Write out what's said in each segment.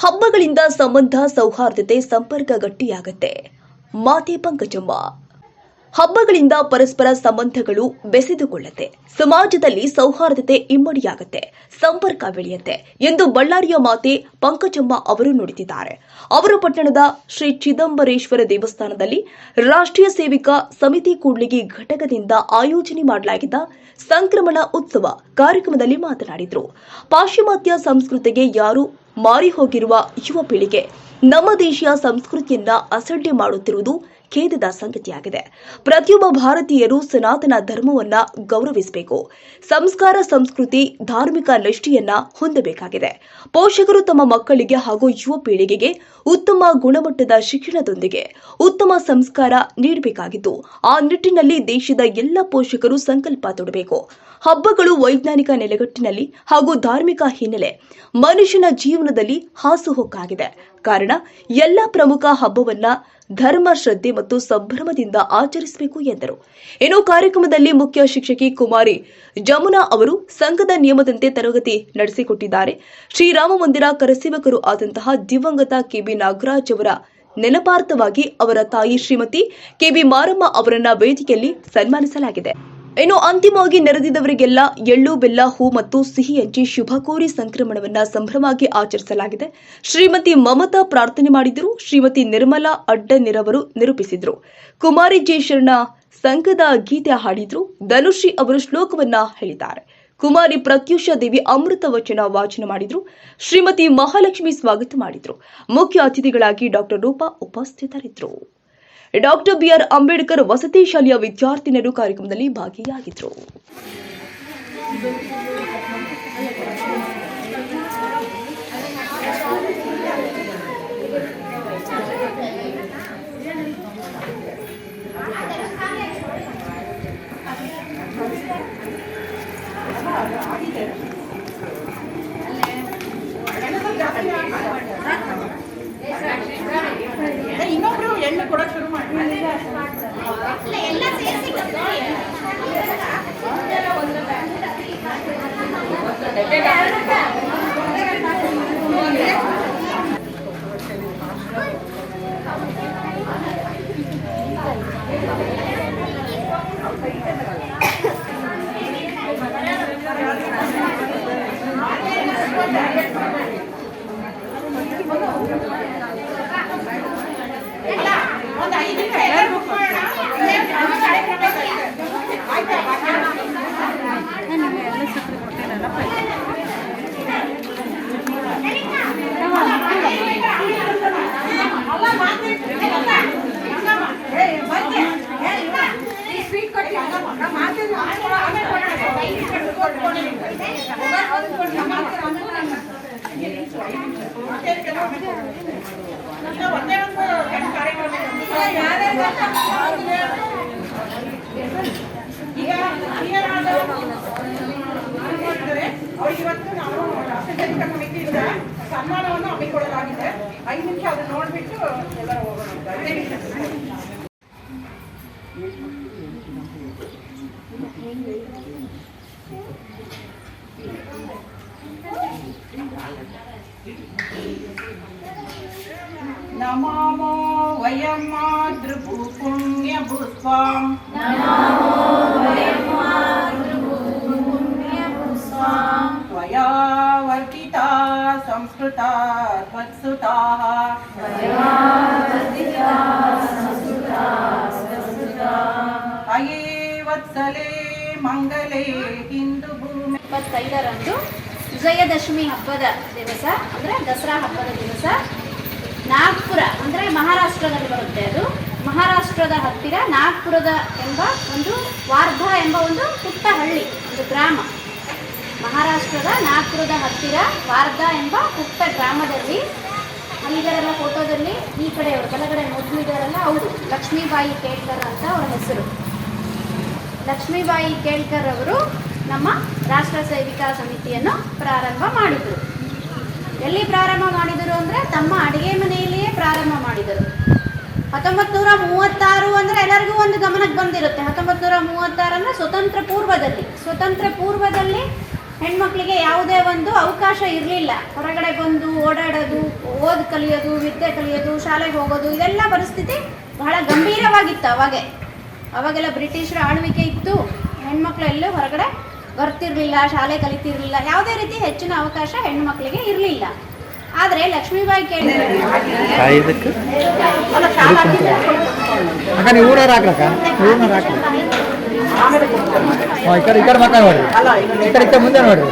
ಹಬ್ಬಗಳಿಂದ ಸಂಬಂಧ, ಸೌಹಾರ್ದತೆ, ಸಂಪರ್ಕ ಗಟ್ಟಿಯಾಗುತ್ತೆ. ಮಾತೆ ಪಂಕಜಮ್ಮ. ಹಬ್ಬಗಳಿಂದ ಪರಸ್ಪರ ಸಂಬಂಧಗಳು ಬೆಸೆದುಕೊಳ್ಳುತ್ತೆ, ಸಮಾಜದಲ್ಲಿ ಸೌಹಾರ್ದತೆ ಇಮ್ಮಡಿಯಾಗುತ್ತೆ, ಸಂಪರ್ಕ ಬೆಳೆಯುತ್ತೆ ಎಂದು ಬಳ್ಳಾರಿಯ ಮಾತೆ ಪಂಕಜಮ್ಮ ಅವರು ನುಡಿದಿದ್ದಾರೆ. ಅವರು ಪಟ್ಟಣದ ಶ್ರೀ ಚಿದಂಬರೇಶ್ವರ ದೇವಸ್ಥಾನದಲ್ಲಿ ರಾಷ್ಟ್ರೀಯ ಸೇವಿಕಾ ಸಮಿತಿ ಕೂಡ್ಲಿಗಿ ಘಟಕದಿಂದ ಆಯೋಜನೆ ಮಾಡಲಾಗಿದ್ದ ಸಂಕ್ರಮಣ ಉತ್ಸವ ಕಾರ್ಯಕ್ರಮದಲ್ಲಿ ಮಾತನಾಡಿದರು. ಪಾಶ್ಚಿಮಾತ್ಯ ಸಂಸ್ಕೃತಿಗೆ ಯಾರು ಮಾರಿ ಹೋಗಿರುವ ಯುವ ಪೀಳಿಗೆ ನಮ್ಮ ದೇಶೀಯ ಸಂಸ್ಕೃತಿಯನ್ನ ಅಸಡ್ಡೆ ಮಾಡುತ್ತಿರುವುದು ಖೇದದ ಸಂಗತಿಯಾಗಿದೆ. ಪ್ರತಿಯೊಬ್ಬ ಭಾರತೀಯರು ಸನಾತನ ಧರ್ಮವನ್ನ ಗೌರವಿಸಬೇಕು, ಸಂಸ್ಕಾರ, ಸಂಸ್ಕೃತಿ, ಧಾರ್ಮಿಕ ನಿಷ್ಠೆಯನ್ನ ಹೊಂದಬೇಕಾಗಿದೆ. ಪೋಷಕರು ತಮ್ಮ ಮಕ್ಕಳಿಗೆ ಹಾಗೂ ಯುವ ಪೀಳಿಗೆಗೆ ಉತ್ತಮ ಗುಣಮಟ್ಟದ ಶಿಕ್ಷಣದೊಂದಿಗೆ ಉತ್ತಮ ಸಂಸ್ಕಾರ ನೀಡಬೇಕಾಗಿದ್ದು, ಆ ನಿಟ್ಟಿನಲ್ಲಿ ದೇಶದ ಎಲ್ಲ ಪೋಷಕರು ಸಂಕಲ್ಪ ತೊಡಬೇಕು. ಹಬ್ಬಗಳು ವೈಜ್ಞಾನಿಕ ನೆಲೆಗಟ್ಟಿನಲ್ಲಿ ಹಾಗೂ ಧಾರ್ಮಿಕ ಹಿನ್ನೆಲೆ ಮನುಷ್ಯನ ಜೀವನದಲ್ಲಿ ಹಾಸುಹೊಕ್ಕಾಗಿದೆ. ಕಾರಣ ಎಲ್ಲ ಪ್ರಮುಖ ಹಬ್ಬವನ್ನ ಧರ್ಮ, ಶ್ರದ್ಧೆ ಮತ್ತು ಸಂಭ್ರಮದಿಂದ ಆಚರಿಸಬೇಕು ಎಂದರು. ಇನ್ನು ಕಾರ್ಯಕ್ರಮದಲ್ಲಿ ಮುಖ್ಯ ಶಿಕ್ಷಕಿ ಕುಮಾರಿ ಜಮುನಾ ಅವರು ಸಂಘದ ನಿಯಮದಂತೆ ತರಗತಿ ನಡೆಸಿಕೊಟ್ಟಿದ್ದಾರೆ. ಶ್ರೀರಾಮ ಮಂದಿರ ಕರಸೇವಕರು ಆದಂತಹ ದಿವಂಗತ ಕೆಬಿ ನಾಗರಾಜ್ ಅವರ ನೆನಪಾರ್ಥವಾಗಿ ಅವರ ತಾಯಿ ಶ್ರೀಮತಿ ಕೆಬಿ ಮಾರಮ್ಮ ಅವರನ್ನ ವೇದಿಕೆಯಲ್ಲಿ ಸನ್ಮಾನಿಸಲಾಗಿದೆ. ಇನ್ನು ಅಂತಿಮವಾಗಿ ನೆರೆದಿದ್ದವರಿಗೆಲ್ಲ ಎಳ್ಳು, ಬೆಲ್ಲ, ಹೂ ಮತ್ತು ಸಿಹಿ ಹಂಚಿ ಶುಭ ಕೋರಿ ಸಂಕ್ರಮಣವನ್ನ ಸಂಭ್ರಮವಾಗಿ ಆಚರಿಸಲಾಗಿದೆ. ಶ್ರೀಮತಿ ಮಮತಾ ಪ್ರಾರ್ಥನೆ ಮಾಡಿದರು. ಶ್ರೀಮತಿ ನಿರ್ಮಲಾ ಅಡ್ಡನಿರವರು ನಿರೂಪಿಸಿದರು. ಕುಮಾರಿ ಜೆ ಶರಣ ಸಂಘದ ಗೀತೆ ಹಾಡಿದ್ರು. ಧನುಶ್ರೀ ಅವರು ಶ್ಲೋಕವನ್ನ ಹೇಳಿದ್ದಾರೆ. ಕುಮಾರಿ ಪ್ರತ್ಯೂಷ ದೇವಿ ಅಮೃತ ವಚನ ವಾಚನ ಮಾಡಿದ್ರು. ಶ್ರೀಮತಿ ಮಹಾಲಕ್ಷ್ಮಿ ಸ್ವಾಗತ ಮಾಡಿದ್ರು. ಮುಖ್ಯ ಅತಿಥಿಗಳಾಗಿ ಡಾಕ್ಟರ್ ರೂಪಾ ಉಪಸ್ಥಿತರಿದ್ದರು. ಡಾಕ್ಟರ್ ಬಿಆರ್ ಅಂಬೇಡ್ಕರ್ ವಸತಿ ಶಾಲೆಯ ವಿದ್ಯಾರ್ಥಿನಿಯರು ಕಾರ್ಯಕ್ರಮದಲ್ಲಿ ಭಾಗಿಯಾಗಿದ್ದರು. ಇನ್ನೊಬ್ರು ಎಣ್ಣೆ ಕೊಡಕ್ ಶುರು ಮಾಡಿ ಇವತ್ತು ನಾವು ರಾಷ್ಟ್ರೀಯ ಸಮಿತಿಯಿಂದ ಸನ್ಮಾನವನ್ನು ಹಮ್ಮಿಕೊಳ್ಳಲಾಗಿದೆ. 5 ನಿಮಿಷ ಅದನ್ನು ನೋಡ್ಬಿಟ್ಟು ಎಲ್ಲರೂ ಹೋಗೋಣ. ನಮೋ ವಯಂ ಮಾತೃಭೂ ಪುಣ್ಯಭೂಸ್ವಾಂ ತ್ವಯಾ ವರ್ಧಿತಾ ಸಂಸ್ಕೃತಾ ತ್ವತ್ಸುತಾಃ ಅಯೇ ವತ್ಸಲೆ ಮಂಗಲೇ ಹಿಂದೂ ಭೂಮಿ. 25ರಂದು ವಿಜಯದಶಮಿ ಹಬ್ಬದ ದಿವಸ ಅಂದರೆ ದಸರಾ ಹಬ್ಬದ ದಿವಸ ನಾಗ್ಪುರ ಅಂದರೆ ಮಹಾರಾಷ್ಟ್ರದಲ್ಲಿ ಬರುತ್ತೆ. ಅದು ಮಹಾರಾಷ್ಟ್ರದ ಹತ್ತಿರ ನಾಗ್ಪುರದ ಎಂಬ ಒಂದು ವಾರ್ಧಾ ಎಂಬ ಒಂದು ಪುಟ್ಟ ಹಳ್ಳಿ, ಒಂದು ಗ್ರಾಮ. ಮಹಾರಾಷ್ಟ್ರದ ನಾಗ್ಪುರದ ಹತ್ತಿರ ವಾರ್ಧಾ ಎಂಬ ಪುಟ್ಟ ಗ್ರಾಮದಲ್ಲಿ, ಅಲ್ಲಿದ್ದಾರೆಲ್ಲ ಫೋಟೋದಲ್ಲಿ ಈ ಕಡೆಯವರು ಕೆಳಗಡೆ ಮೊದಲಿದ್ದಾರಲ್ಲ ಅವರು ಲಕ್ಷ್ಮೀಬಾಯಿ ಕೇಳ್ಕರ್ ಅಂತ ಅವರ ಹೆಸರು. ಲಕ್ಷ್ಮೀಬಾಯಿ ಕೇಳ್ಕರ್ ಅವರು ನಮ್ಮ ರಾಷ್ಟ್ರ ಸೇವಿಕಾ ಸಮಿತಿಯನ್ನು ಪ್ರಾರಂಭ ಮಾಡಿದರು. ಎಲ್ಲಿ ಪ್ರಾರಂಭ ಮಾಡಿದರು ಅಂದರೆ ತಮ್ಮ ಅಡುಗೆ ಮನೆಯಲ್ಲಿಯೇ ಪ್ರಾರಂಭ ಮಾಡಿದರು. 1936 ಅಂದರೆ ಎಲ್ಲರಿಗೂ ಒಂದು ಗಮನಕ್ಕೆ ಬಂದಿರುತ್ತೆ. 1936 ಅಂದರೆ ಸ್ವತಂತ್ರ ಪೂರ್ವದಲ್ಲಿ ಹೆಣ್ಮಕ್ಳಿಗೆ ಯಾವುದೇ ಒಂದು ಅವಕಾಶ ಇರಲಿಲ್ಲ. ಹೊರಗಡೆ ಬಂದು ಓಡಾಡೋದು, ಕಲಿಯೋದು, ವಿದ್ಯೆ ಕಲಿಯೋದು, ಶಾಲೆಗೆ ಹೋಗೋದು, ಇದೆಲ್ಲ ಪರಿಸ್ಥಿತಿ ಬಹಳ ಗಂಭೀರವಾಗಿತ್ತು ಅವಾಗೆಲ್ಲ ಬ್ರಿಟಿಷರ ಆಳ್ವಿಕೆ ಇತ್ತು. ಹೆಣ್ಮಕ್ಳು ಎಲ್ಲೂ ಹೊರಗಡೆ ಬರ್ತಿರ್ಲಿಲ್ಲ, ಶಾಲೆ ಕಲಿತಿರ್ಲಿಲ್ಲ, ಯಾವುದೇ ರೀತಿ ಹೆಚ್ಚಿನ ಅವಕಾಶ ಹೆಣ್ಮಕ್ಳಿಗೆ ಇರಲಿಲ್ಲ. ಆದರೆ ಲಕ್ಷ್ಮೀಬಾಯಿ ಕೇಳಿದ್ರು, ಈ ಕಡೆ ಮಕ್ಕ ನೋಡ್ರಿ, ಈ ಕಡೆ ಮುಂದೆ ನೋಡ್ರಿ.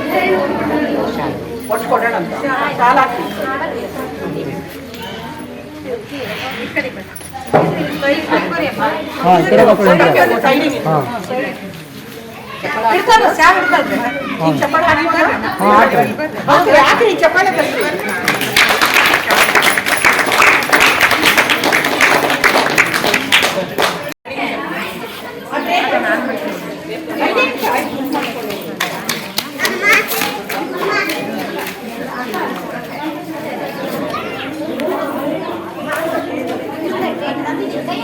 ಒಟ್ಟು ಕೊಡೋಣ ಅಂತ ಸಾಲ ಹಾಕ್ತೀವಿ. ಹಾಂ, ಈ ಕಡೆ ಮಕ್ಕಳು ಹಾಂ ಇಡ್ತಾರೆ, ಸ್ಯಾವ್ ಇಡ್ತಾರೆ. ಈಗ ಚಪ್ಪಾಳೆ ಹಾಕ್ತಾರೆ. ಹಾಂ, ಹಾಕ್ರಿ. ಹಾಕ್ರಿ, ಚಪ್ಪಾಳೆ ತರ್ರಿ. ಕೈ